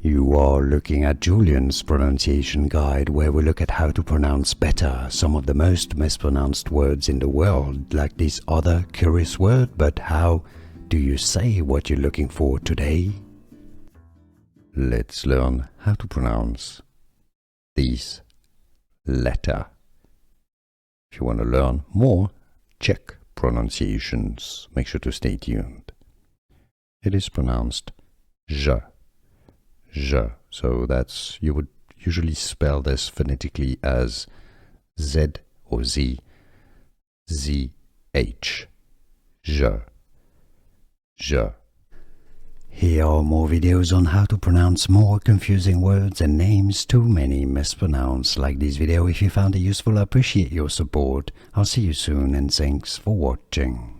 You are looking at Julian's pronunciation guide, where we look at how to pronounce better some of the most mispronounced words in the world, like this other curious word. But how do you say what you're looking for today? Let's learn how to pronounce this letter. If you want to learn more Czech pronunciations, make sure to stay tuned. It is pronounced j. J. So that's, you would usually spell this phonetically as Z or Z, Z-H. J. J. Here are more videos on how to pronounce more confusing words and names too many mispronounced. Like this video if you found it useful. I appreciate your support. I'll see you soon and thanks for watching.